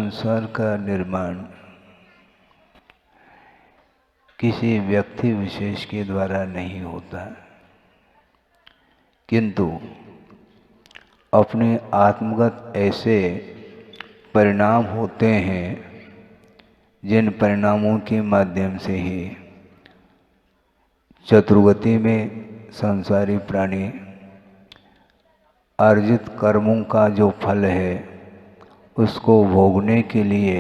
संसार का निर्माण किसी व्यक्ति विशेष के द्वारा नहीं होता, किंतु अपने आत्मगत ऐसे परिणाम होते हैं जिन परिणामों के माध्यम से ही चतुर्गति में संसारी प्राणी अर्जित कर्मों का जो फल है उसको भोगने के लिए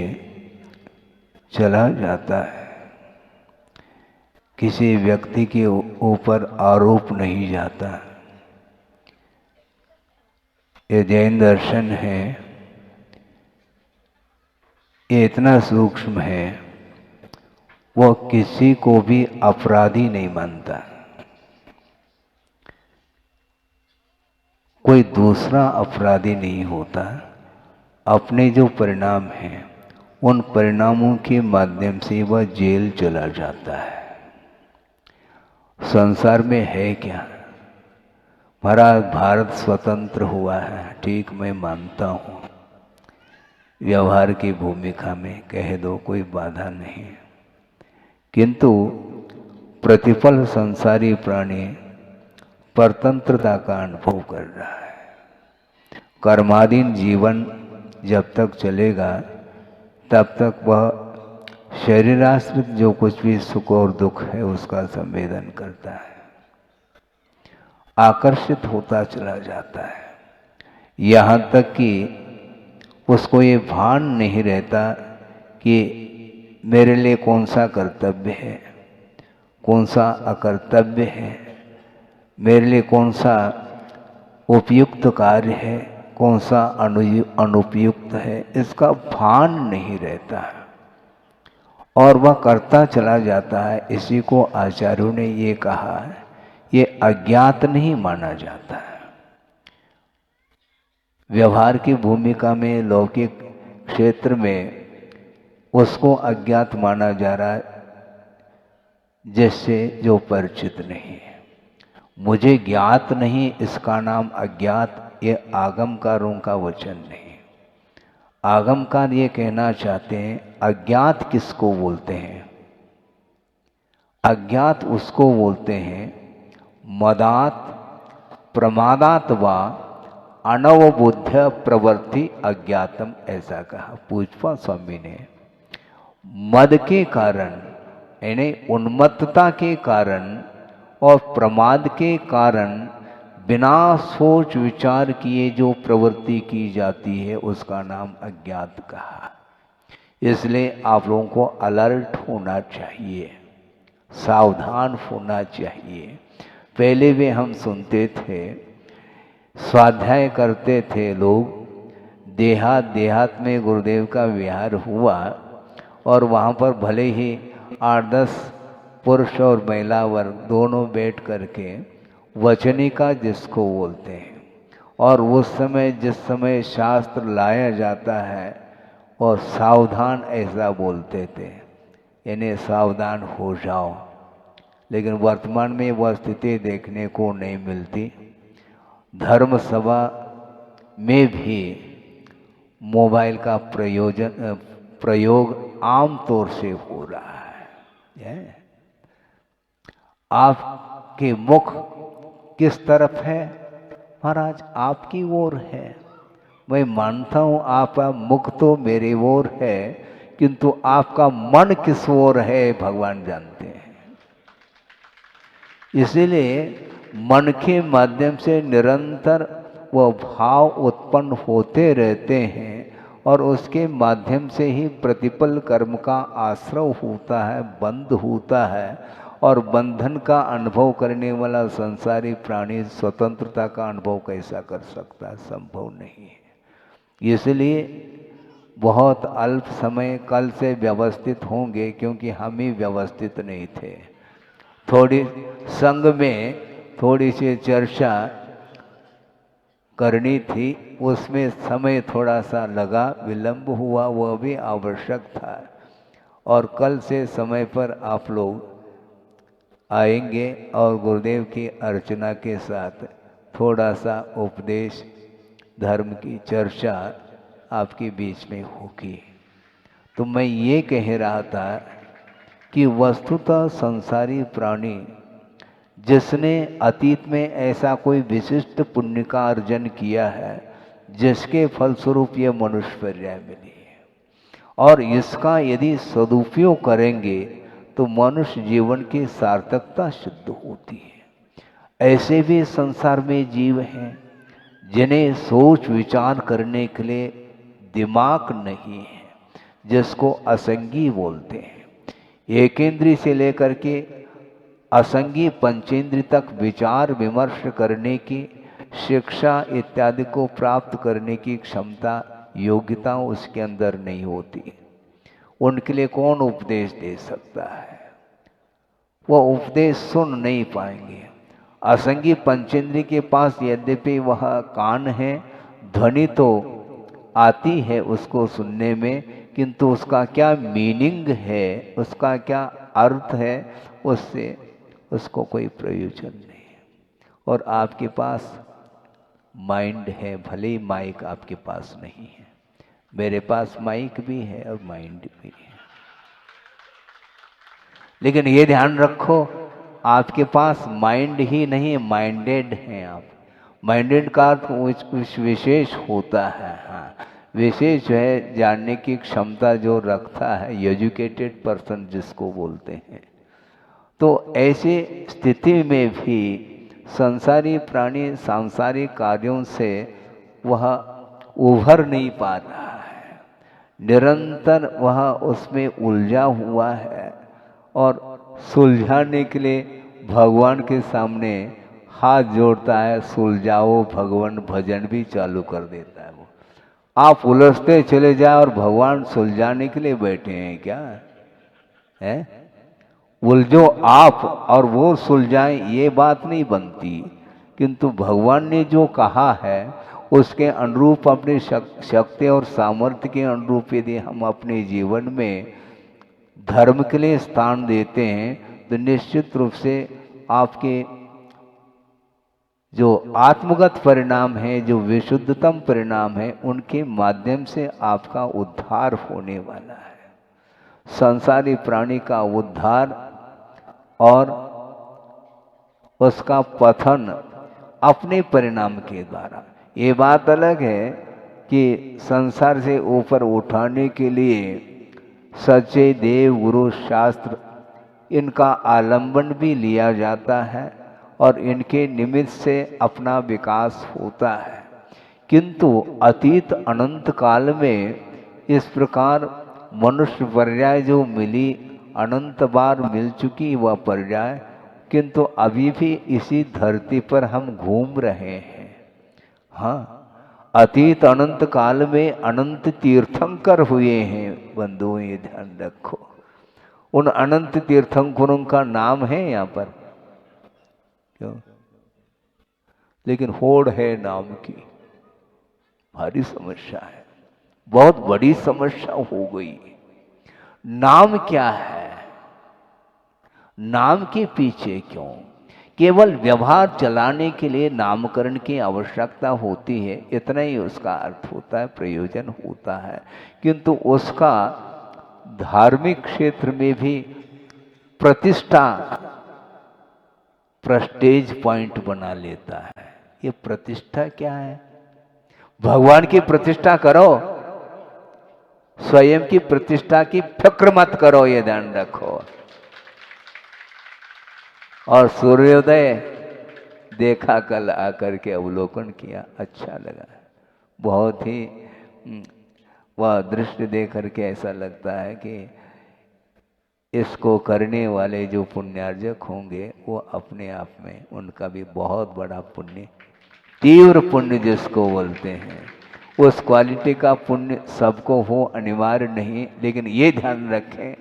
चला जाता है। किसी व्यक्ति के ऊपर आरोप नहीं जाता। ये जैन दर्शन है, ये इतना सूक्ष्म है, वह किसी को भी अपराधी नहीं मानता। कोई दूसरा अपराधी नहीं होता। अपने जो परिणाम हैं उन परिणामों के माध्यम से वह जेल चला जाता है। संसार में है क्या? हमारा भारत स्वतंत्र हुआ है, ठीक, मैं मानता हूँ। व्यवहार की भूमिका में कह दो, कोई बाधा नहीं, किंतु प्रतिपल संसारी प्राणी परतंत्रता का अनुभव कर रहा है। कर्माधीन जीवन जब तक चलेगा तब तक वह शरीराश्रित जो कुछ भी सुख और दुख है उसका संवेदन करता है, आकर्षित होता चला जाता है। यहाँ तक कि उसको ये भान नहीं रहता कि मेरे लिए कौन सा कर्तव्य है, कौन सा अकर्तव्य है, मेरे लिए कौन सा उपयुक्त कार्य है, कौन सा अनुपयुक्त है, इसका भान नहीं रहता है और वह करता चला जाता है। इसी को आचार्यों ने ये कहा है, ये अज्ञात नहीं माना जाता है। व्यवहार की भूमिका में लौकिक क्षेत्र में उसको अज्ञात माना जा रहा है, जिससे जो परिचित नहीं है। मुझे ज्ञात नहीं, इसका नाम अज्ञात, ये आगमकारों का वचन नहीं। आगमकार ये कहना चाहते हैं अज्ञात किसको बोलते हैं? अज्ञात उसको बोलते हैं मदात प्रमादात वा अनवबुद्ध प्रवृत्ति अज्ञातम, ऐसा कहा पूज्यपाद स्वामी ने। मद के कारण यानी उन्मत्तता के कारण और प्रमाद के कारण बिना सोच विचार किए जो प्रवृत्ति की जाती है उसका नाम अज्ञात कहा। इसलिए आप लोगों को अलर्ट होना चाहिए, सावधान होना चाहिए। पहले भी हम सुनते थे, स्वाध्याय करते थे लोग, देहात में गुरुदेव का विहार हुआ और वहाँ पर भले ही 8-10 पुरुष और महिला वर्ग दोनों बैठ करके वचनिका जिसको बोलते हैं, और उस समय जिस समय शास्त्र लाया जाता है और सावधान ऐसा बोलते थे, यानी सावधान हो जाओ। लेकिन वर्तमान में वह स्थिति देखने को नहीं मिलती। धर्म सभा में भी मोबाइल का प्रयोग आम तौर से हो रहा है। आपके मुख किस तरफ है? महाराज आपकी ओर है। मैं मानता हूं आपका मुख तो मेरी ओर है, किंतु आपका मन किस ओर है भगवान जानते हैं। इसीलिए मन के माध्यम से निरंतर वह भाव उत्पन्न होते रहते हैं और उसके माध्यम से ही प्रतिपल कर्म का आश्रय होता है, बंध होता है। और बंधन का अनुभव करने वाला संसारी प्राणी स्वतंत्रता का अनुभव कैसा कर सकता है? संभव नहीं है। इसलिए बहुत अल्प समय कल से व्यवस्थित होंगे, क्योंकि हम ही व्यवस्थित नहीं थे। थोड़ी संघ में थोड़ी सी चर्चा करनी थी, उसमें समय थोड़ा सा लगा, विलंब हुआ, वह भी आवश्यक था। और कल से समय पर आप लोग आएंगे और गुरुदेव की अर्चना के साथ थोड़ा सा उपदेश, धर्म की चर्चा आपके बीच में होगी। तो मैं ये कह रहा था कि वस्तुतः संसारी प्राणी जिसने अतीत में ऐसा कोई विशिष्ट पुण्य का अर्जन किया है जिसके फलस्वरूप ये मनुष्य पर्याय मिली है, और इसका यदि सदुपयोग करेंगे तो मनुष्य जीवन की सार्थकता सिद्ध होती है। ऐसे भी संसार में जीव हैं जिन्हें सोच विचार करने के लिए दिमाग नहीं है, जिसको असंगी बोलते हैं। एकेंद्रीय से लेकर के असंगी पंचेंद्रिय तक विचार विमर्श करने की, शिक्षा इत्यादि को प्राप्त करने की क्षमता, योग्यता उसके अंदर नहीं होती। उनके लिए कौन उपदेश दे सकता है? वो उपदेश सुन नहीं पाएंगे। असंगी पंचेंद्रिय के पास यद्यपि वह कान है, ध्वनि तो आती है उसको सुनने में, किंतु उसका क्या मीनिंग है, उसका क्या अर्थ है, उससे उसको कोई प्रयोजन नहीं है। और आपके पास माइंड है, भले ही माइक आपके पास नहीं है, मेरे पास माइक भी है और माइंड भी है, लेकिन ये ध्यान रखो आपके पास माइंड ही नहीं, माइंडेड हैं आप। माइंडेड का अर्थ कुछ विशेष होता है। हाँ, विशेष जो है जानने की क्षमता जो रखता है, एजुकेटेड पर्सन जिसको बोलते हैं। तो ऐसे स्थिति में भी संसारी प्राणी सांसारिक कार्यों से वह उभर नहीं पा रहा है, निरंतर वह उसमें उलझा हुआ है, और सुलझाने के लिए भगवान के सामने हाथ जोड़ता है, सुलझाओ भगवान भजन भी चालू कर देता है। वो आप उलझते चले जाए और भगवान सुलझाने के लिए बैठे हैं क्या है? उलझो आप और वो सुलझाए, ये बात नहीं बनती। किंतु भगवान ने जो कहा है उसके अनुरूप, अपनी शक्ति और सामर्थ्य के अनुरूप यदि हम अपने जीवन में धर्म के लिए स्थान देते हैं तो निश्चित रूप से आपके जो आत्मगत परिणाम है, जो विशुद्धतम परिणाम है, उनके माध्यम से आपका उद्धार होने वाला है। संसारी प्राणी का उद्धार और उसका पतन अपने परिणाम के द्वारा। ये बात अलग है कि संसार से ऊपर उठाने के लिए सच्चे देव गुरु शास्त्र इनका आलंबन भी लिया जाता है और इनके निमित्त से अपना विकास होता है, किंतु अतीत अनंत काल में इस प्रकार मनुष्य पर्याय जो मिली, अनंत बार मिल चुकी वह पर्याय, किंतु अभी भी इसी धरती पर हम घूम रहे हैं। हाँ, अतीत अनंत काल में अनंत तीर्थंकर हुए हैं बंधुओं, ये ध्यान रखो। उन अनंत तीर्थंकरों का नाम है यहाँ पर क्यों? लेकिन होड़ है नाम की, भारी समस्या है, बहुत बड़ी समस्या हो गई। नाम क्या है? नाम के पीछे क्यों? केवल व्यवहार चलाने के लिए नामकरण की आवश्यकता होती है, इतना ही उसका अर्थ होता है, प्रयोजन होता है, किंतु उसका धार्मिक क्षेत्र में भी प्रतिष्ठा प्रेस्टीज पॉइंट बना लेता है। ये प्रतिष्ठा क्या है? भगवान की प्रतिष्ठा करो, स्वयं की प्रतिष्ठा की फिक्र मत करो, ये ध्यान रखो। और सूर्योदय देखा, कल आकर के अवलोकन किया, अच्छा लगा, बहुत ही वह दृश्य देख करके ऐसा लगता है कि इसको करने वाले जो पुण्यार्जक होंगे वो अपने आप में उनका भी बहुत बड़ा पुण्य, तीव्र पुण्य जिसको बोलते हैं, उस क्वालिटी का पुण्य सबको हो अनिवार्य नहीं। लेकिन ये ध्यान रखें,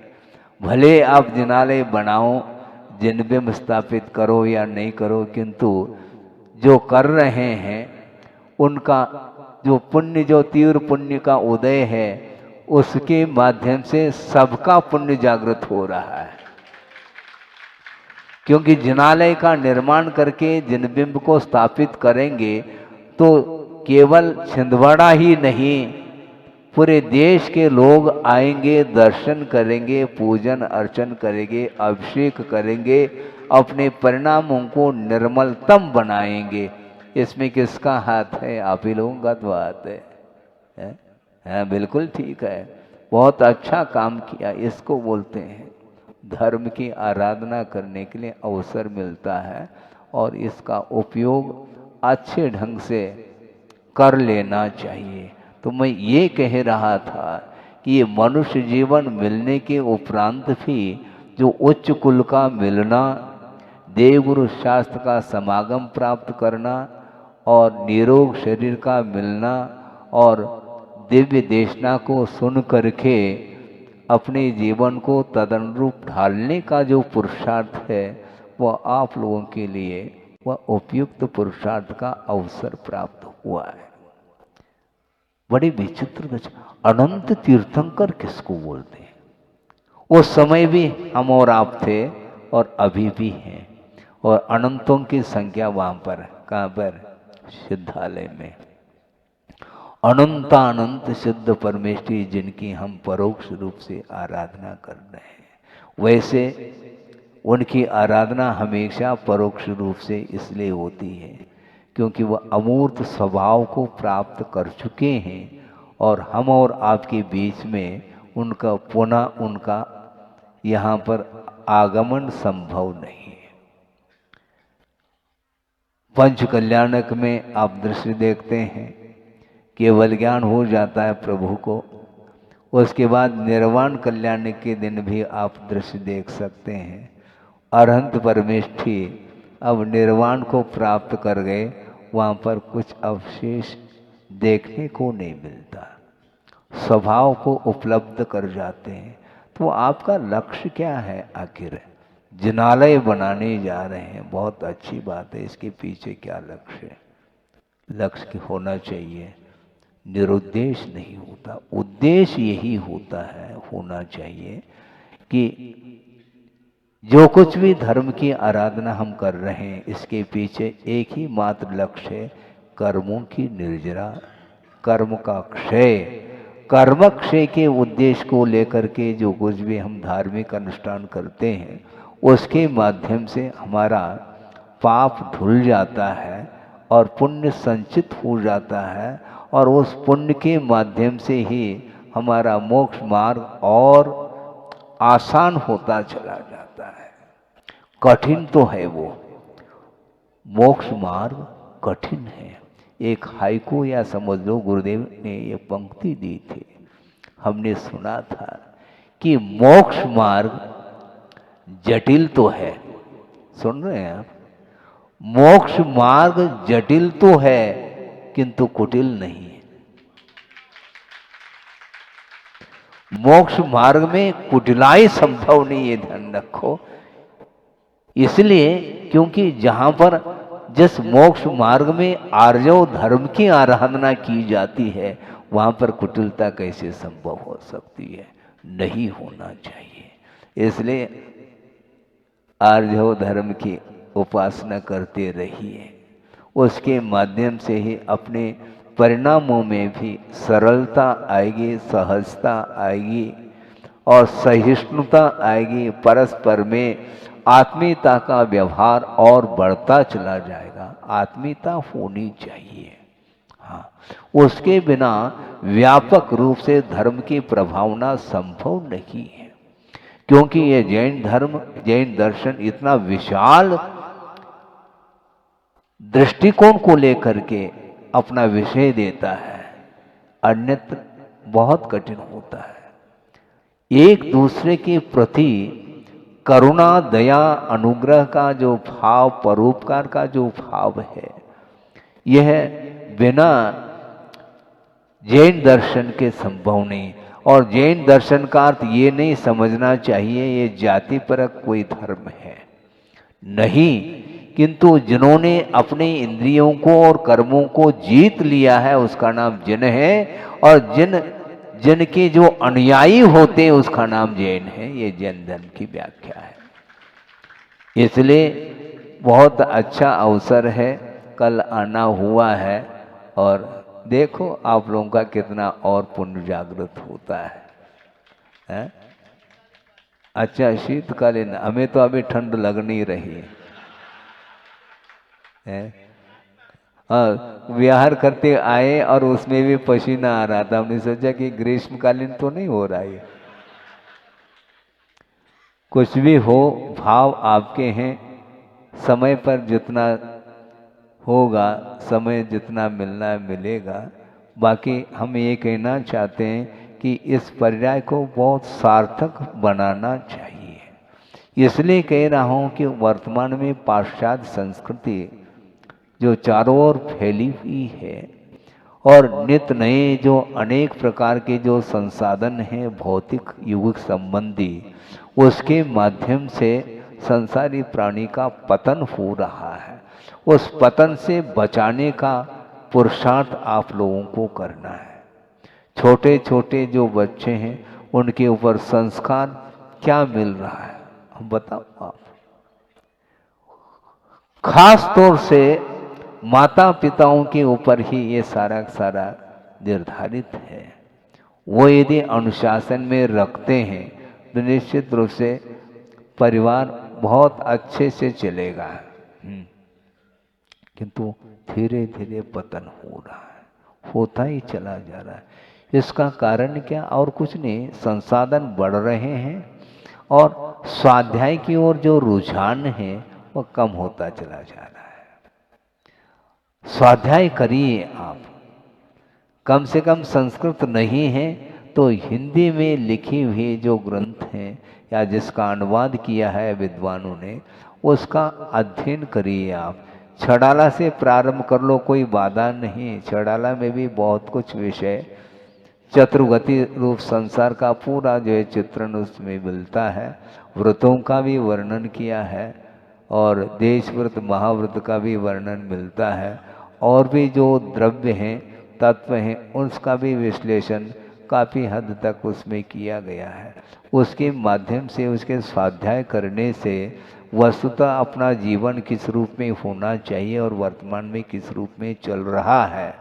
भले आप जिनालय बनाओ, जिनबिंब स्थापित करो या नहीं करो, किंतु जो कर रहे हैं उनका जो पुण्य, जो तीव्र पुण्य का उदय है, उसके माध्यम से सबका पुण्य जागृत हो रहा है। क्योंकि जिनालय का निर्माण करके जिनबिंब को स्थापित करेंगे तो केवल छिंदवाड़ा ही नहीं, पूरे देश के लोग आएंगे, दर्शन करेंगे, पूजन अर्चन करेंगे, अभिषेक करेंगे, अपने परिणामों को निर्मलतम बनाएंगे। इसमें किसका हाथ है? आप ही लोगों का तो हाथ है? हाँ, बिल्कुल ठीक है। बहुत अच्छा काम किया। इसको बोलते हैं धर्म की आराधना करने के लिए अवसर मिलता है और इसका उपयोग अच्छे ढंग से कर लेना चाहिए। तो मैं ये कह रहा था कि ये मनुष्य जीवन मिलने के उपरांत भी जो उच्च कुल का मिलना, देवगुरु शास्त्र का समागम प्राप्त करना और निरोग शरीर का मिलना और दिव्य देशना को सुन करके अपने जीवन को तदनुरूप ढालने का जो पुरुषार्थ है वह आप लोगों के लिए वह उपयुक्त पुरुषार्थ का अवसर प्राप्त हुआ है। बड़ी विचित्र अनंत तीर्थंकर किसको बोलते हैं? उस समय भी हम और आप थे और अभी भी हैं, और अनंतों की संख्या वहां पर, कहाँ पर? सिद्धालय में अनंतानंत सिद्ध परमेश्वरी जिनकी हम परोक्ष रूप से आराधना कर रहे हैं, वैसे उनकी आराधना हमेशा परोक्ष रूप से इसलिए होती है क्योंकि वह अमूर्त स्वभाव को प्राप्त कर चुके हैं और हम और आपके बीच में उनका पुनः उनका यहाँ पर आगमन संभव नहीं है। पंच कल्याणक में आप दृश्य देखते हैं, केवल ज्ञान हो जाता है प्रभु को। उसके बाद निर्वाण कल्याण के दिन भी आप दृश्य देख सकते हैं। अरहंत परमेष्ठी अब निर्वाण को प्राप्त कर गए, वहाँ पर कुछ अवशेष देखने को नहीं मिलता, स्वभाव को उपलब्ध कर जाते हैं। तो आपका लक्ष्य क्या है? आखिर जिनालय बनाने जा रहे हैं, बहुत अच्छी बात है। इसके पीछे क्या लक्ष्य है? लक्ष्य होना चाहिए, निरुद्देश्य नहीं होता। उद्देश्य यही होता है, होना चाहिए कि जो कुछ भी धर्म की आराधना हम कर रहे हैं इसके पीछे एक ही मात्र लक्ष्य है, कर्मों की निर्जरा, कर्म का क्षय। कर्म क्षय के उद्देश्य को लेकर के जो कुछ भी हम धार्मिक अनुष्ठान करते हैं उसके माध्यम से हमारा पाप धुल जाता है और पुण्य संचित हो जाता है, और उस पुण्य के माध्यम से ही हमारा मोक्ष मार्ग और आसान होता चला जाता है। कठिन तो है वो मोक्ष मार्ग, कठिन है। एक हाइकू या समझ लो गुरुदेव ने ये पंक्ति दी थी, हमने सुना था कि मोक्ष मार्ग जटिल तो है। सुन रहे हैं आप? मोक्ष मार्ग जटिल तो है किंतु कुटिल नहीं है। मोक्ष मार्ग में कुटिलाई संभव नहीं है, ध्यान रखो। इसलिए क्योंकि जहां पर जिस मोक्ष मार्ग में आर्जव धर्म की आराधना की जाती है वहां पर कुटिलता कैसे संभव हो सकती है? नहीं होना चाहिए। इसलिए आर्जव धर्म की उपासना करते रहिए, उसके माध्यम से ही अपने परिणामों में भी सरलता आएगी, सहजता आएगी और सहिष्णुता आएगी। परस्पर में आत्मीयता का व्यवहार और बढ़ता चला जाएगा। आत्मीयता होनी चाहिए, हाँ, उसके बिना व्यापक रूप से धर्म की प्रभावना संभव नहीं है। क्योंकि ये जैन धर्म, जैन दर्शन इतना विशाल दृष्टिकोण को लेकर के अपना विषय देता है, अन्यत्र बहुत कठिन होता है। एक दूसरे के प्रति करुणा, दया, अनुग्रह का जो भाव, परोपकार का जो भाव है, यह बिना जैन दर्शन के संभव नहीं। और जैन दर्शन का अर्थ ये नहीं समझना चाहिए ये जाति परक कोई धर्म है, नहीं। किंतु जिन्होंने अपने इंद्रियों को और कर्मों को जीत लिया है उसका नाम जिन है, और जिनके जो अनुयायी होते हैं उसका नाम जैन है। ये जैन धर्म की व्याख्या है। इसलिए बहुत अच्छा अवसर है, कल आना हुआ है और देखो आप लोगों का कितना और पुण्य जागृत होता है? अच्छा, शीतकालीन, हमें तो अभी ठंड लग नहीं रही है। हाँ, विहार करते आए और उसमें भी पसीना आ रहा था। हमने सोचा कि ग्रीष्मकालीन तो नहीं हो रहा है। कुछ भी हो, भाव आपके हैं। समय पर जितना होगा, समय जितना मिलना है मिलेगा। बाकी हम ये कहना चाहते हैं कि इस पर्याय को बहुत सार्थक बनाना चाहिए। इसलिए कह रहा हूँ कि वर्तमान में पाश्चात्य संस्कृति जो चारों ओर फैली हुई है और नित नए जो अनेक प्रकार के जो संसाधन हैं भौतिक युग संबंधी, उसके माध्यम से संसारी प्राणी का पतन हो रहा है। उस पतन से बचाने का पुरुषार्थ आप लोगों को करना है। छोटे छोटे जो बच्चे हैं उनके ऊपर संस्कार क्या मिल रहा है, हम बताओ आप। खास तौर से माता पिताओं के ऊपर ही ये सारा सारा निर्धारित है। वो यदि अनुशासन में रखते हैं तो निश्चित रूप से परिवार बहुत अच्छे से चलेगा। किंतु धीरे धीरे पतन हो रहा है, होता ही चला जा रहा है। इसका कारण क्या, और कुछ नहीं, संसाधन बढ़ रहे हैं और स्वाध्याय की ओर जो रुझान है वो कम होता चला जा रहा है। स्वाध्याय करिए आप, कम से कम संस्कृत नहीं है तो हिंदी में लिखी हुई जो ग्रंथ हैं या जिसका अनुवाद किया है विद्वानों ने, उसका अध्ययन करिए आप। छड़ाला से प्रारंभ कर लो, कोई बाधा नहीं। छड़ाला में भी बहुत कुछ विषय, चतुर्गति रूप संसार का पूरा जो है चित्रण उसमें मिलता है। व्रतों का भी वर्णन किया है और देश व्रत महाव्रत का भी वर्णन मिलता है। और भी जो द्रव्य हैं, तत्व हैं, उसका भी विश्लेषण काफ़ी हद तक उसमें किया गया है। उसके माध्यम से, उसके स्वाध्याय करने से वस्तुतः अपना जीवन किस रूप में होना चाहिए और वर्तमान में किस रूप में चल रहा है,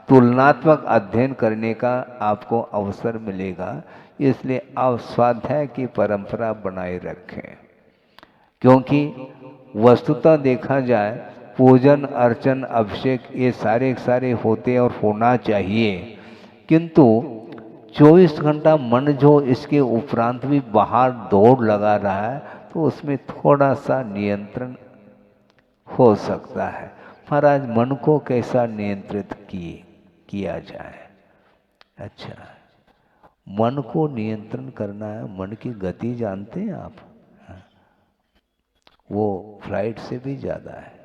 तुलनात्मक अध्ययन करने का आपको अवसर मिलेगा। इसलिए आप स्वाध्याय की परंपरा बनाए रखें, क्योंकि वस्तुतः देखा जाए पूजन अर्चन अभिषेक ये सारे सारे होते और होना चाहिए, किंतु 24 घंटा मन जो इसके उपरांत भी बाहर दौड़ लगा रहा है तो उसमें थोड़ा सा नियंत्रण हो सकता है। महाराज, मन को कैसा नियंत्रित किया जाए? अच्छा, मन को नियंत्रण करना है। मन की गति जानते हैं आप? वो फ्लाइट से भी ज़्यादा है।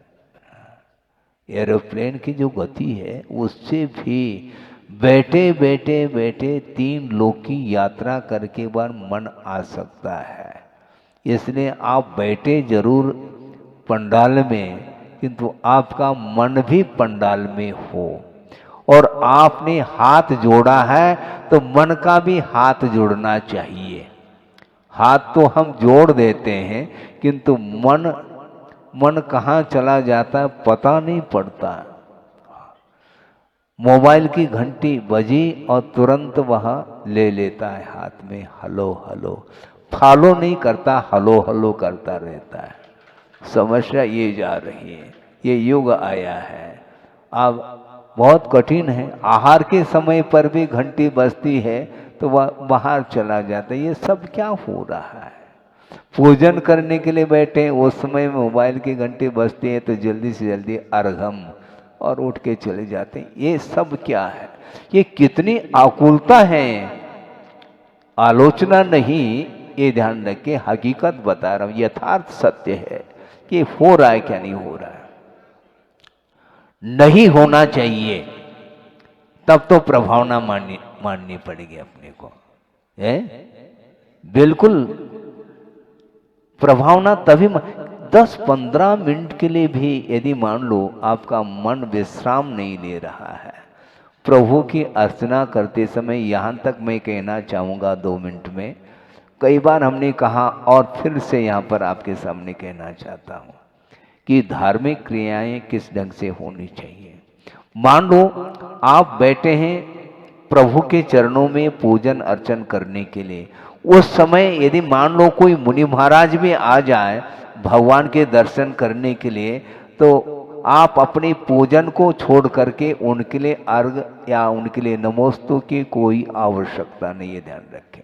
एरोप्लेन की जो गति है उससे भी बैठे बैठे बैठे 3 लोक की यात्रा करके बार मन आ सकता है। इसलिए आप बैठे जरूर पंडाल में, किंतु आपका मन भी पंडाल में हो। और आपने हाथ जोड़ा है तो मन का भी हाथ जोड़ना चाहिए। हाथ तो हम जोड़ देते हैं, किंतु मन कहाँ चला जाता है पता नहीं पड़ता। मोबाइल की घंटी बजी और तुरंत वह ले लेता है हाथ में, हलो हलो। फॉलो नहीं करता, हलो हलो करता रहता है। समस्या ये जा रही है, ये युग आया है। अब बहुत कठिन है। आहार के समय पर भी घंटी बजती है तो वह बाहर चला जाता है। ये सब क्या हो रहा है? पूजन करने के लिए बैठे, उस समय में मोबाइल की घंटी बजती है तो जल्दी से जल्दी अर्घम और उठ के चले जाते हैं। ये सब क्या है? ये कितनी आकुलता है। आलोचना नहीं, ये ध्यान रखे, हकीकत बता रहा हूं, यथार्थ सत्य है कि हो रहा है क्या नहीं हो रहा है। नहीं होना चाहिए, तब तो प्रभावना माननी पड़ेगी अपने को, है? बिल्कुल प्रभावना तभी 10-15 मिनट के लिए भी यदि मान लो आपका मन विश्राम नहीं ले रहा है, प्रभु की अर्चना करते समय, यहाँ तक मैं कहना चाहूँगा 2 मिनट में, कई बार हमने कहा और फिर से यहाँ पर आपके सामने कहना चाहता हूँ कि धार्मिक क्रियाएं किस ढंग से होनी चाहिए। मान लो आप बैठे हैं प्रभु के चरणों में पूजन अर्चन करने के लिए, उस समय यदि मान लो कोई मुनि महाराज भी आ जाए भगवान के दर्शन करने के लिए, तो आप अपनी पूजन को छोड़ करके उनके लिए अर्घ या उनके लिए नमोस्तु की कोई आवश्यकता नहीं है, ध्यान रखें।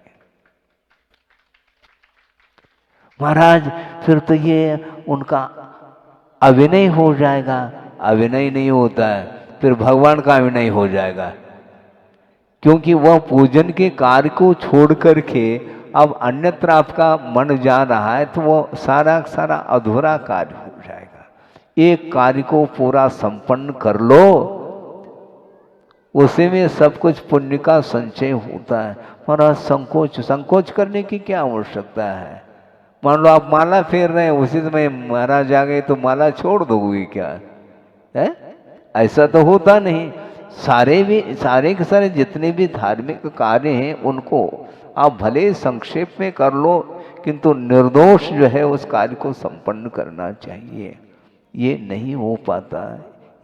महाराज फिर तो ये उनका अभिनय हो जाएगा। अभिनय नहीं होता है, फिर भगवान का अभिनय हो जाएगा, क्योंकि वह पूजन के कार्य को छोड़ करके अब अन्यत्र आपका मन जा रहा है, तो वो सारा सारा अधूरा कार्य हो जाएगा। एक कार्य को पूरा संपन्न कर लो, उसी में सब कुछ पुण्य का संचय होता है। महाराज संकोच करने की क्या आवश्यकता है? मान लो आप माला फेर रहे हैं, उसी समय महाराज आ गए तो माला छोड़ दोगे क्या है? ऐसा तो होता नहीं। सारे के सारे जितने भी धार्मिक कार्य हैं उनको आप भले संक्षेप में कर लो, किंतु निर्दोष जो है उस कार्य को संपन्न करना चाहिए। ये नहीं हो पाता।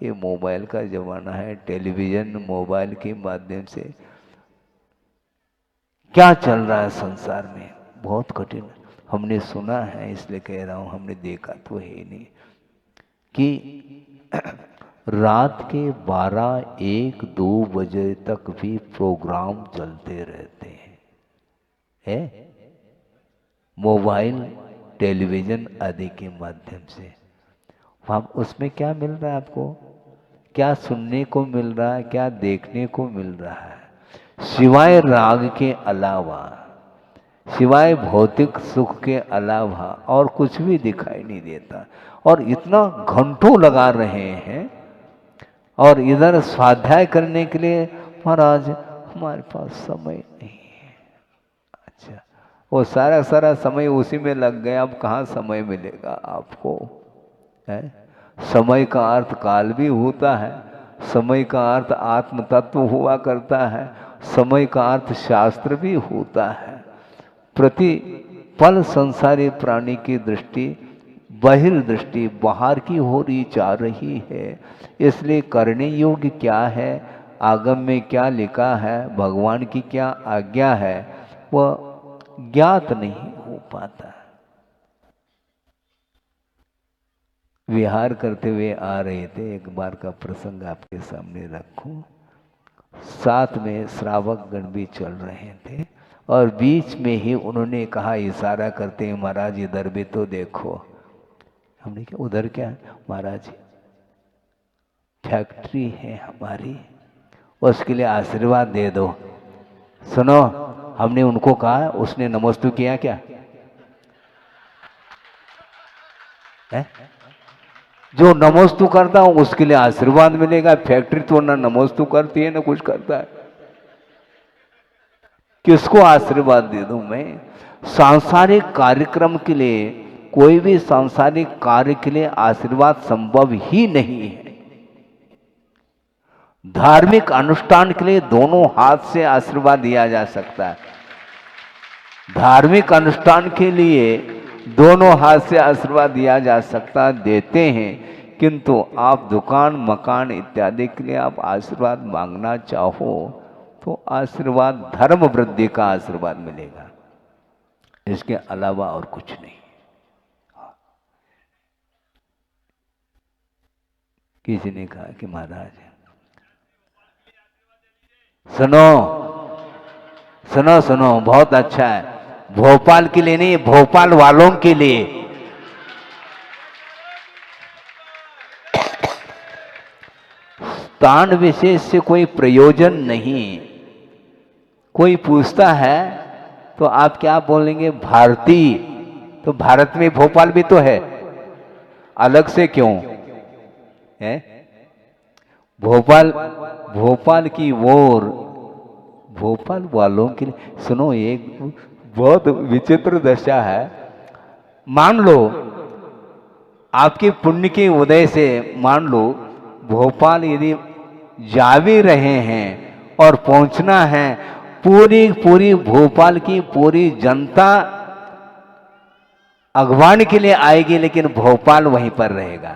ये मोबाइल का जमाना है, टेलीविजन मोबाइल के माध्यम से क्या चल रहा है संसार में, बहुत कठिन। हमने सुना है इसलिए कह रहा हूं, हमने देखा तो है नहीं कि रात के 12, 1, 2 बजे तक भी प्रोग्राम चलते रहते हैं, है? मोबाइल टेलीविजन आदि के माध्यम से। आप उसमें क्या मिल रहा है आपको? क्या सुनने को मिल रहा है, क्या देखने को मिल रहा है? सिवाय राग के अलावा, सिवाय भौतिक सुख के अलावा और कुछ भी दिखाई नहीं देता। और इतना घंटों लगा रहे हैं, और इधर स्वाध्याय करने के लिए महाराज हमारे पास समय नहीं है। अच्छा, वो सारा सारा समय उसी में लग गया, अब कहाँ समय मिलेगा आपको, है? समय का अर्थ काल भी होता है, समय का अर्थ आत्म तत्व हुआ करता है, समय का अर्थ शास्त्र भी होता है। प्रति पल संसारी प्राणी की दृष्टि बहिर्दृष्टि बाहर की हो रही जा रही है। इसलिए करने योग्य क्या है, आगम में क्या लिखा है, भगवान की क्या आज्ञा है, वह ज्ञात नहीं हो पाता। विहार करते हुए आ रहे थे, एक बार का प्रसंग आपके सामने रखूं। साथ में श्रावक गण भी चल रहे थे, और बीच में ही उन्होंने कहा, इशारा करते हैं, महाराज इधर भी तो देखो। हमने क्या उधर क्या? महाराज फैक्ट्री है हमारी, उसके लिए आशीर्वाद दे दो। सुनो, हमने उनको कहा, उसने नमस्तु किया क्या है? जो नमस्तु करता हूं उसके लिए आशीर्वाद मिलेगा। फैक्ट्री तो ना नमस्तु करती है ना कुछ करता है, किसको आशीर्वाद दे दूं मैं? सांसारिक कार्यक्रम के लिए, कोई भी सांसारिक कार्य के लिए आशीर्वाद संभव ही नहीं है। धार्मिक अनुष्ठान के लिए दोनों हाथ से आशीर्वाद दिया जा सकता है। धार्मिक अनुष्ठान के लिए दोनों हाथ से आशीर्वाद दिया जा सकता, देते हैं, किंतु आप दुकान मकान इत्यादि के लिए आप आशीर्वाद मांगना चाहो तो आशीर्वाद धर्म वृद्धि का आशीर्वाद मिलेगा, इसके अलावा और कुछ नहीं। किसी ने कहा कि महाराज सुनो सुनो सुनो, बहुत अच्छा है, भोपाल के लिए नहीं, भोपाल वालों के लिए। स्थान विशेष से कोई प्रयोजन नहीं। कोई पूछता है तो आप क्या बोलेंगे? भारतीय। तो भारत में भोपाल भी तो है, अलग से क्यों है? भोपाल की ओर, भोपाल वालों के लिए। सुनो, एक बहुत विचित्र दशा है। मान लो आपके पुण्य के उदय से, मान लो भोपाल यदि जा भी रहे हैं और पहुंचना है, पूरी भोपाल की पूरी जनता अगवान के लिए आएगी, लेकिन भोपाल वहीं पर रहेगा।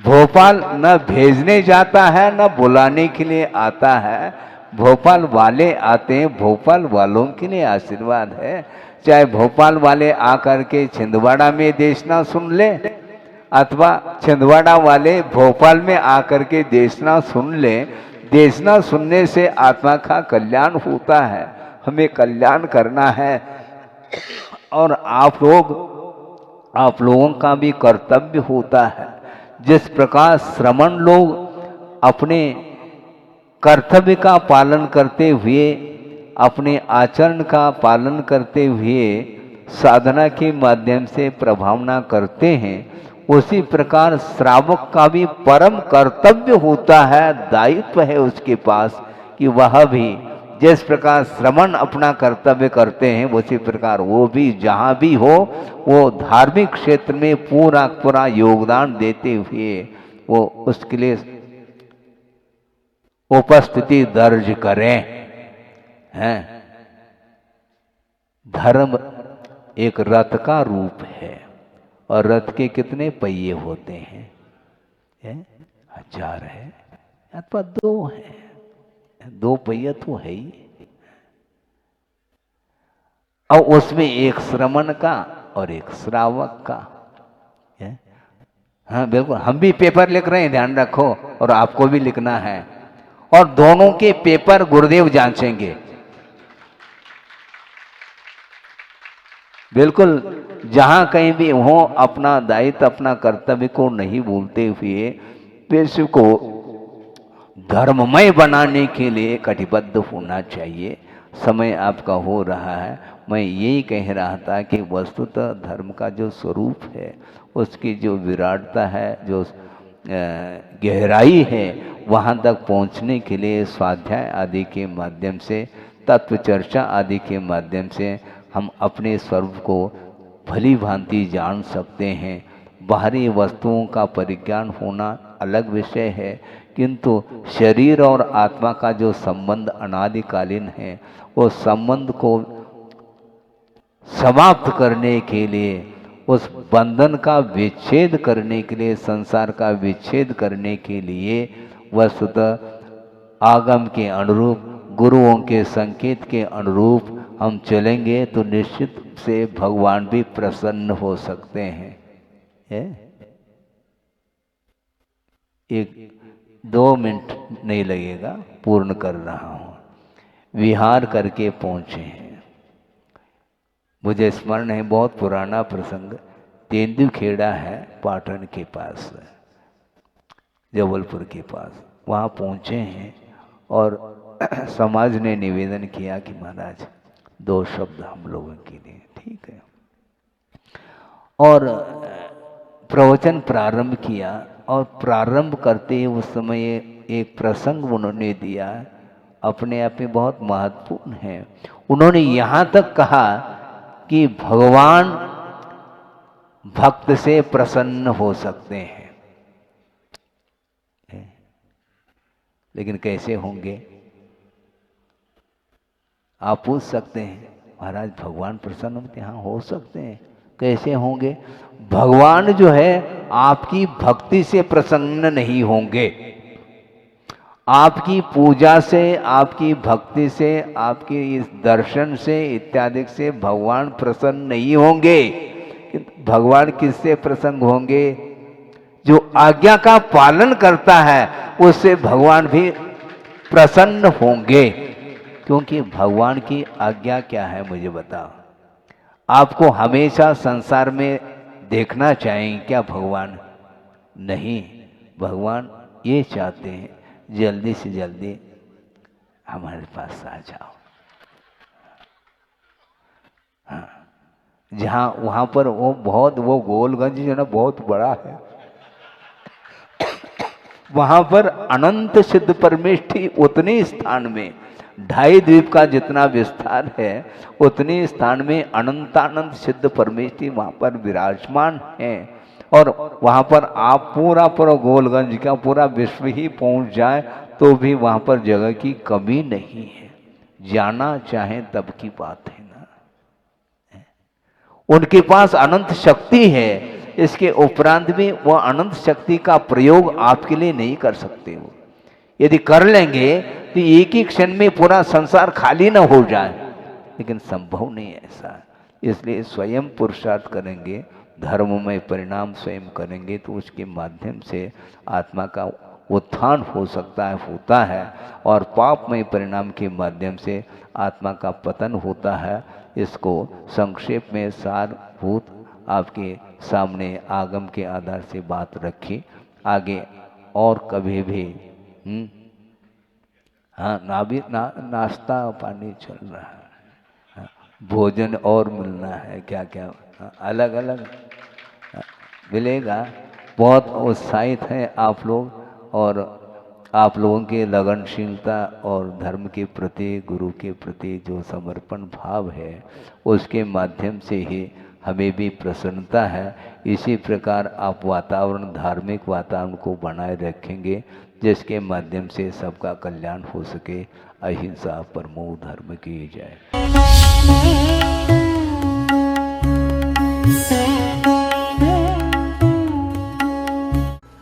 भोपाल न भेजने जाता है न बुलाने के लिए आता है। भोपाल वाले आते हैं, भोपाल वालों के लिए आशीर्वाद है। चाहे भोपाल वाले आकर के छिंदवाड़ा में देशना सुन ले, अथवा छिंदवाड़ा वाले भोपाल में आकर के देशना सुन ले। देशना सुनने से आत्मा का कल्याण होता है। हमें कल्याण करना है और आप लोगों का भी कर्तव्य होता है। जिस प्रकार श्रमण लोग अपने कर्तव्य का पालन करते हुए, अपने आचरण का पालन करते हुए साधना के माध्यम से प्रभावना करते हैं, उसी प्रकार श्रावक का भी परम कर्तव्य होता है, दायित्व है उसके पास कि वह भी जिस प्रकार श्रमण अपना कर्तव्य करते हैं, उसी प्रकार वो भी जहाँ भी हो वो धार्मिक क्षेत्र में पूरा पूरा योगदान देते हुए वो उसके लिए उपस्थिति दर्ज करें। हैं, धर्म एक रथ का रूप है और रथ के कितने पहिए होते हैं? 1000 है अथवा 2 है, 2 पहिया तो है ही। और उसमें एक श्रमण का और एक श्रावक का है। हाँ बिल्कुल, हम भी पेपर लिख रहे हैं, ध्यान रखो, और आपको भी लिखना है। और दोनों के पेपर गुरुदेव जांचेंगे। बिल्कुल, जहां कहीं भी हो अपना दायित्व, अपना कर्तव्य को नहीं भूलते हुए विश्व को धर्ममय बनाने के लिए कटिबद्ध होना चाहिए। समय आपका हो रहा है। मैं यही कह रहा था कि वस्तुतः धर्म का जो स्वरूप है, उसकी जो विराटता है, जो गहराई है, वहाँ तक पहुँचने के लिए स्वाध्याय आदि के माध्यम से, तत्व चर्चा आदि के माध्यम से हम अपने स्वरूप को भली भांति जान सकते हैं। बाहरी वस्तुओं का परिज्ञान होना अलग विषय है, किंतु शरीर और आत्मा का जो संबंध अनादिकालीन है, वो संबंध को समाप्त करने के लिए, उस बंधन का विच्छेद करने के लिए, संसार का विच्छेद करने के लिए वस्तुतः आगम के अनुरूप, गुरुओं के संकेत के अनुरूप हम चलेंगे तो निश्चित से भगवान भी प्रसन्न हो सकते हैं। 1-2 मिनट नहीं लगेगा, पूर्ण कर रहा हूँ। विहार करके पहुँचे हैं। मुझे स्मरण है, बहुत पुराना प्रसंग, तेंदुखेड़ा है पाटन के पास, जबलपुर के पास। वहाँ पहुँचे हैं और समाज ने निवेदन किया कि महाराज 2 शब्द हम लोगों के लिए। ठीक है। और प्रवचन प्रारंभ किया और प्रारंभ करते ही उस समय एक प्रसंग उन्होंने दिया, अपने आप में बहुत महत्वपूर्ण है। उन्होंने यहाँ तक कहा कि भगवान भक्त से प्रसन्न हो सकते हैं, लेकिन कैसे होंगे? आप पूछ सकते हैं, महाराज भगवान प्रसन्न होते? हाँ, हो सकते हैं। कैसे होंगे? भगवान जो है आपकी भक्ति से प्रसन्न नहीं होंगे। आपकी पूजा से, आपकी भक्ति से, आपके इस दर्शन से इत्यादि से भगवान प्रसन्न नहीं होंगे। भगवान किससे प्रसन्न होंगे? जो आज्ञा का पालन करता है उससे भगवान भी प्रसन्न होंगे। क्योंकि भगवान की आज्ञा क्या है मुझे बताओ? आपको हमेशा संसार में देखना चाहिए क्या भगवान? नहीं, भगवान ये चाहते हैं जल्दी से जल्दी हमारे पास आ जाओ। हाँ, जहाँ वहाँ पर वो गोलगंज जो ना बहुत बड़ा है, वहाँ पर अनंत सिद्ध परमेष्ठी उतने स्थान में, 2.5 द्वीप का जितना विस्तार है उतने स्थान में अनंतानंत सिद्ध परमेष्ठी वहाँ पर विराजमान है। और वहाँ पर आप पूरा गोलगंज का पूरा विश्व ही पहुँच जाए तो भी वहाँ पर जगह की कमी नहीं है। जाना चाहे तब की बात है ना। उनके पास अनंत शक्ति है, इसके उपरांत भी वह अनंत शक्ति का प्रयोग आपके लिए नहीं कर सकते हो। यदि कर लेंगे तो एक ही क्षण में पूरा संसार खाली न हो जाए, लेकिन संभव नहीं है ऐसा। इसलिए स्वयं पुरुषार्थ करेंगे, धर्म में परिणाम स्वयं करेंगे, तो उसके माध्यम से आत्मा का उत्थान हो सकता है, होता है, और पापमय परिणाम के माध्यम से आत्मा का पतन होता है। इसको संक्षेप में सारभूत आपके सामने आगम के आधार से बात रखी। आगे और कभी भी हाँ नाश्ता पानी चल रहा है, हाँ, भोजन और मिलना है, क्या क्या हाँ, अलग अलग मिलेगा। बहुत उत्साहित हैं आप लोग, और आप लोगों की लगनशीलता और धर्म के प्रति, गुरु के प्रति जो समर्पण भाव है, उसके माध्यम से ही हमें भी प्रसन्नता है। इसी प्रकार आप वातावरण, धार्मिक वातावरण को बनाए रखेंगे, जिसके माध्यम से सबका कल्याण हो सके। अहिंसा परमो धर्म की जय।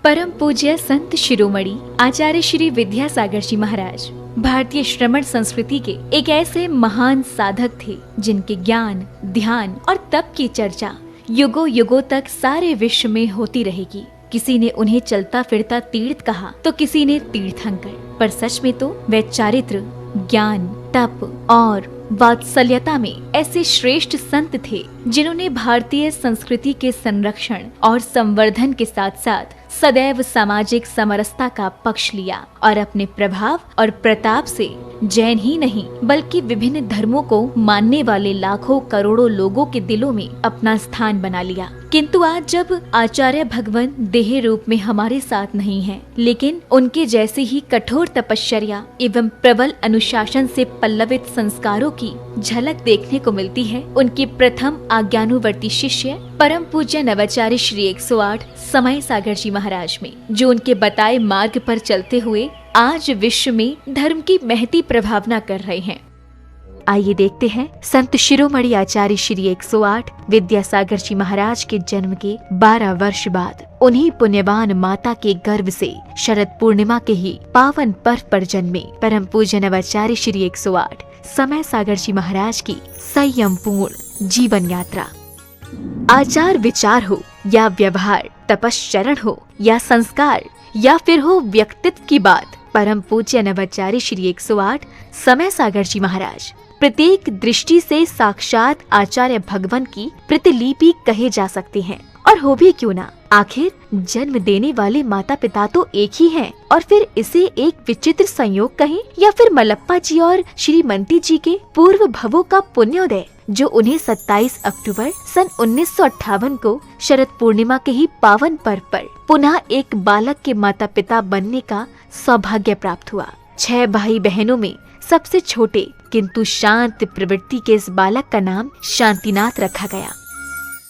परम पूज्य संत शिरोमणि आचार्य श्री विद्यासागर जी महाराज भारतीय श्रमण संस्कृति के एक ऐसे महान साधक थे, जिनके ज्ञान, ध्यान और तप की चर्चा युगों युगों तक सारे विश्व में होती रहेगी। किसी ने उन्हें चलता फिरता तीर्थ कहा तो किसी ने तीर्थंकर, पर सच में तो वे चारित्र, ज्ञान, तप और वात्सल्यता में ऐसे श्रेष्ठ संत थे, जिन्होंने भारतीय संस्कृति के संरक्षण और संवर्धन के साथ साथ सदैव सामाजिक समरसता का पक्ष लिया और अपने प्रभाव और प्रताप से जैन ही नहीं बल्कि विभिन्न धर्मों को मानने वाले लाखों करोड़ों लोगों के दिलों में अपना स्थान बना लिया। किंतु आज जब आचार्य भगवान देह रूप में हमारे साथ नहीं हैं, लेकिन उनके जैसी ही कठोर तपश्चर्या एवं प्रबल अनुशासन से पल्लवित संस्कारों की झलक देखने को मिलती है, उनके प्रथम आज्ञानुवर्ती शिष्य परम पूज्य नवाचार्य श्री 108 समय सागर जी महाराज में, जो उनके बताए मार्ग पर चलते हुए आज विश्व में धर्म की महती प्रभावना कर रहे हैं। आइए देखते हैं संत शिरोमणि आचार्य श्री 108 विद्यासागर जी महाराज के जन्म के 12 वर्ष बाद उन्हीं पुण्यवान माता के गर्भ से शरद पूर्णिमा के ही पावन पर्व पर जन्मे परम पूज्य नवाचार्य श्री 108 समय सागर जी महाराज की संयमपूर्ण जीवन यात्रा। आचार विचार हो या व्यवहार, तपश्चरण हो या संस्कार, या फिर हो व्यक्तित्व की बात, परम पूज्य नवाचार्य श्री 108 समय सागर जी महाराज प्रत्येक दृष्टि से साक्षात आचार्य भगवान की प्रतिलिपि कहे जा सकते हैं। और हो भी क्यों ना, आखिर जन्म देने वाले माता पिता तो एक ही हैं, और फिर इसे एक विचित्र संयोग कहें या फिर मलप्पा जी और श्रीमती जी के पूर्व भवों का पुण्योदय, जो उन्हें 27 अक्टूबर सन 1958 को शरद पूर्णिमा के ही पावन पर्व पर पुनः एक बालक के माता पिता बनने का सौभाग्य प्राप्त हुआ। 6 भाई बहनों में सबसे छोटे किंतु शांत प्रवृत्ति के इस बालक का नाम शांतिनाथ रखा गया।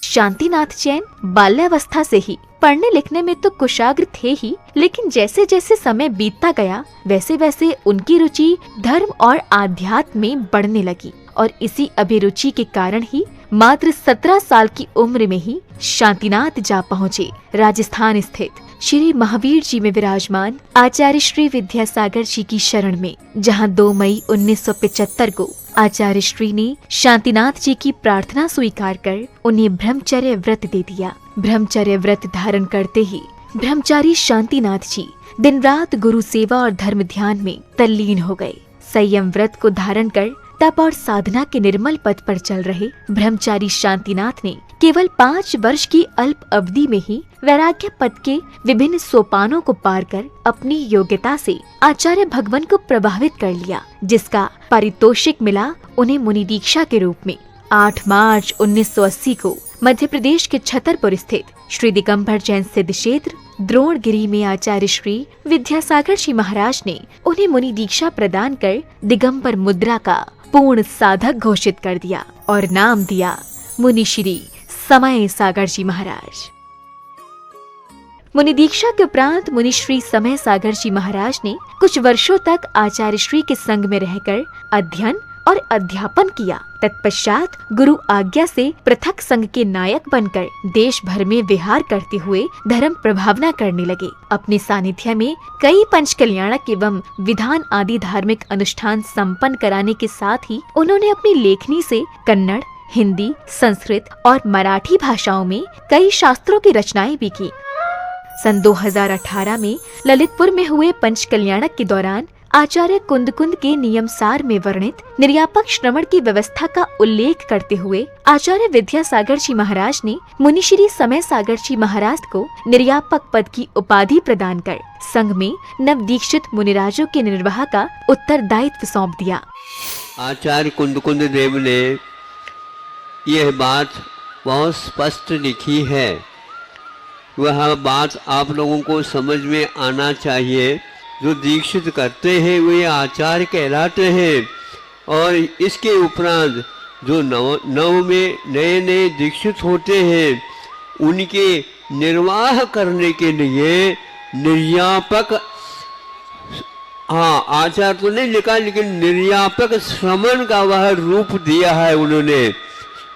शांतिनाथ जैन बाल्यावस्था से ही पढ़ने लिखने में तो कुशाग्र थे ही, लेकिन जैसे जैसे समय बीतता गया वैसे वैसे उनकी रुचि धर्म और आध्यात्म में बढ़ने लगी, और इसी अभिरुचि के कारण ही मात्र 17 साल की उम्र में ही शांतिनाथ जा पहुँचे राजस्थान स्थित श्री महावीर जी में विराजमान आचार्य श्री विद्यासागर जी की शरण में, जहां 2 मई 1975 को आचार्य श्री ने शांतिनाथ जी की प्रार्थना स्वीकार कर उन्हें ब्रह्मचर्य व्रत दे दिया। ब्रह्मचर्य व्रत धारण करते ही ब्रह्मचारी शांतिनाथ जी दिन रात गुरु सेवा और धर्म ध्यान में तल्लीन हो गए। संयम व्रत को धारण कर तप और साधना के निर्मल पथ पर चल रहे ब्रह्मचारी शांतिनाथ ने केवल 5 वर्ष की अल्प अवधि में ही वैराग्य पद के विभिन्न सोपानों को पार कर अपनी योग्यता से आचार्य भगवान को प्रभावित कर लिया, जिसका पारितोषिक मिला उन्हें मुनि दीक्षा के रूप में। 8 मार्च 1980 को मध्य प्रदेश के छतरपुर स्थित श्री दिगंबर जैन सिद्ध क्षेत्र द्रोणगिरी में आचार्य श्री विद्यासागर जी महाराज ने उन्हें मुनि दीक्षा प्रदान कर दिगंबर मुद्रा का पूर्ण साधक घोषित कर दिया और नाम दिया मुनि श्री समय सागर जी महाराज। मुनि दीक्षा के उपरांत मुनि श्री समय सागर जी महाराज ने कुछ वर्षों तक आचार्य श्री के संग में रहकर अध्ययन और अध्यापन किया। तत्पश्चात गुरु आज्ञा से पृथक संघ के नायक बनकर देश भर में विहार करते हुए धर्म प्रभावना करने लगे। अपने सानिध्य में कई पंच कल्याणक एवं विधान आदि धार्मिक अनुष्ठान संपन्न कराने के साथ ही उन्होंने अपनी लेखनी से कन्नड़, हिंदी, संस्कृत और मराठी भाषाओं में कई शास्त्रों की रचनाएं भी की। सन 2018 में ललितपुर में हुए पंच कल्याणक के दौरान आचार्य कुंद के नियमसार में वर्णित निर्यापक श्रवण की व्यवस्था का उल्लेख करते हुए आचार्य विद्यासागर जी महाराज ने मुनिश्री समय सागर जी महाराज को निर्यापक पद की उपाधि प्रदान कर संघ में नवदीक्षित मुनिराजों के निर्वाह का उत्तरदायित्व सौंप दिया। आचार्य कुंद देव ने यह बात बहुत स्पष्ट लिखी है। वह बात आप लोगों को समझ में आना चाहिए। जो दीक्षित करते हैं वे आचार्य कहलाते हैं, और इसके उपरांत जो नव में नए दीक्षित होते हैं उनके निर्वाह करने के लिए निर्यापक, हाँ आचार्य तो नहीं लिखा, लेकिन निर्यापक श्रमण का वह रूप दिया है उन्होंने।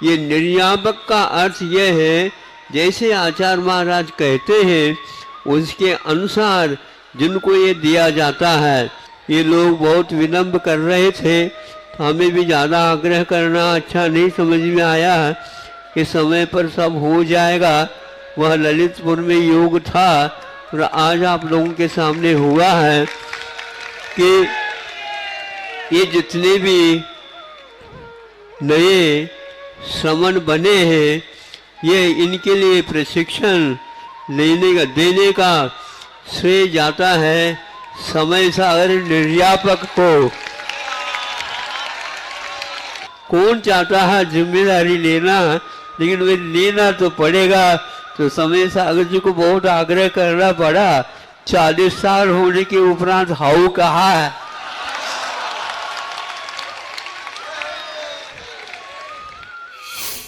ये निर्यापक का अर्थ यह है, जैसे आचार्य महाराज कहते हैं उसके अनुसार जिनको ये दिया जाता है। ये लोग बहुत विलम्ब कर रहे थे, तो हमें भी ज़्यादा आग्रह करना अच्छा नहीं समझ में आया कि समय पर सब हो जाएगा। वह ललितपुर में योग था और आज आप लोगों के सामने हुआ है कि ये जितने भी नए श्रमण बने हैं ये इनके लिए प्रशिक्षण देने का श्रेय जाता है समय सागर निर्यापक को। कौन चाहता है जिम्मेदारी लेना, लेकिन वे लेना तो पड़ेगा। तो समय सागर जी को बहुत आग्रह करना पड़ा। 40 साल होने के उपरांत हाउ कहा है।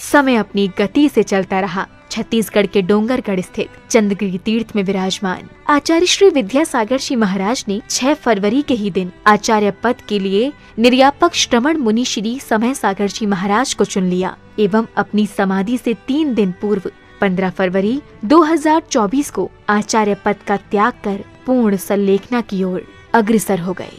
समय अपनी गति से चलता रहा। छत्तीसगढ़ के डोंगरगढ़ स्थित चंद्रगिरी तीर्थ में विराजमान आचार्य श्री विद्यासागर जी महाराज ने 6 फरवरी के ही दिन आचार्य पद के लिए निर्यापक श्रमण मुनि श्री समय सागर जी महाराज को चुन लिया एवं अपनी समाधि से 3 दिन पूर्व 15 फरवरी 2024 को आचार्य पद का त्याग कर पूर्ण संलेखना की ओर अग्रसर हो गए।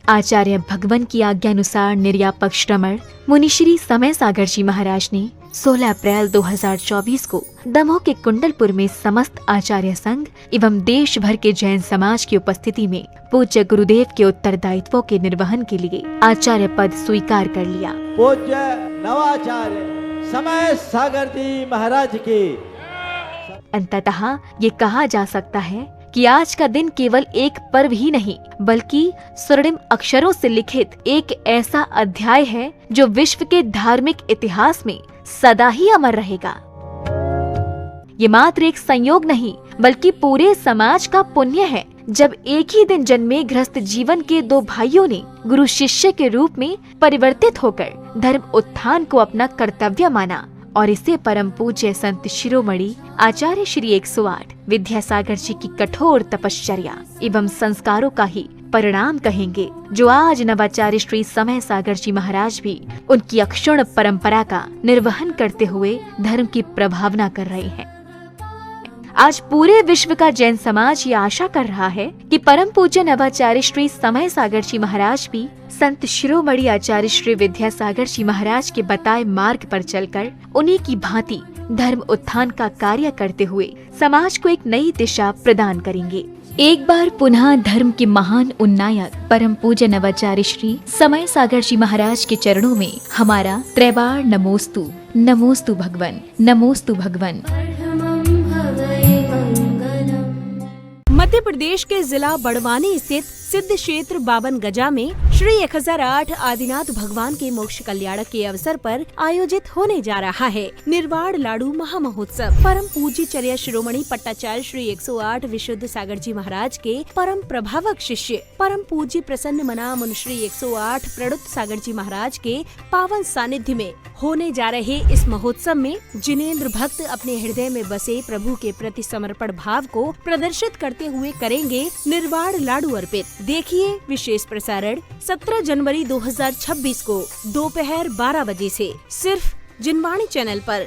आचार्य भगवान की आज्ञानुसार निर्यापक श्रमण मुनिश्री समय सागर जी महाराज ने 16 अप्रैल 2024 को दमोह के कुंडलपुर में समस्त आचार्य संघ एवं देश भर के जैन समाज की उपस्थिति में पूज्य गुरुदेव के उत्तरदायित्वों के निर्वहन के लिए आचार्य पद स्वीकार कर लिया। पूज्य नवाचार्य समय सागर जी महाराज की। अंततः ये कहा जा सकता है कि आज का दिन केवल एक पर्व ही नहीं बल्कि स्वर्णिम अक्षरों से लिखित एक ऐसा अध्याय है जो विश्व के धार्मिक इतिहास में सदा ही अमर रहेगा। ये मात्र एक संयोग नहीं बल्कि पूरे समाज का पुण्य है जब एक ही दिन जन्मे गृहस्थ जीवन के 2 भाइयों ने गुरु शिष्य के रूप में परिवर्तित होकर धर्म उत्थान को अपना कर्तव्य माना और इसे परम पूज्य संत शिरोमणि आचार्य श्री 108 विद्यासागर जी की कठोर तपश्चर्या एवं संस्कारों का ही परिणाम कहेंगे, जो आज नवाचार्य श्री समय सागर जी महाराज भी उनकी अक्षुण्ण परंपरा का निर्वहन करते हुए धर्म की प्रभावना कर रहे हैं। आज पूरे विश्व का जैन समाज ये आशा कर रहा है कि परम पूज्य नवाचार्य श्री समय सागर जी महाराज भी संत शिरोमणि आचार्य श्री विद्यासागर जी महाराज के बताए मार्ग पर चलकर उन्हीं की भांति धर्म उत्थान का कार्य करते हुए समाज को एक नई दिशा प्रदान करेंगे। एक बार पुनः धर्म के महान उन्नायक परम पूज्य नवाचार्य श्री समय सागर जी महाराज के चरणों में हमारा त्रैवार नमोस्तु। नमोस्तु भगवन, नमोस्तु भगवन। मध्य प्रदेश के जिला बड़वानी स्थित सिद्ध क्षेत्र बाबन गजा में श्री 1008 आदिनाथ भगवान के मोक्ष कल्याणक के अवसर पर आयोजित होने जा रहा है निर्वाण लाडू महामहोत्सव। परम पूज्य चर्या शिरोमणि पट्टाचार्य श्री 108 विशुद्ध सागर जी महाराज के परम प्रभावक शिष्य परम पूज्य प्रसन्न मना मुनिश्री 108 प्रणुत सागर जी महाराज के पावन सानिध्य में होने जा रहे इस महोत्सव में जिनेंद्र भक्त अपने हृदय में बसे प्रभु के प्रति समर्पण भाव को प्रदर्शित करते हुए करेंगे निर्वाण लाडू अर्पित। देखिए विशेष प्रसारण 17 जनवरी 2026 को दोपहर 12 बजे से सिर्फ जिनवाणी चैनल पर।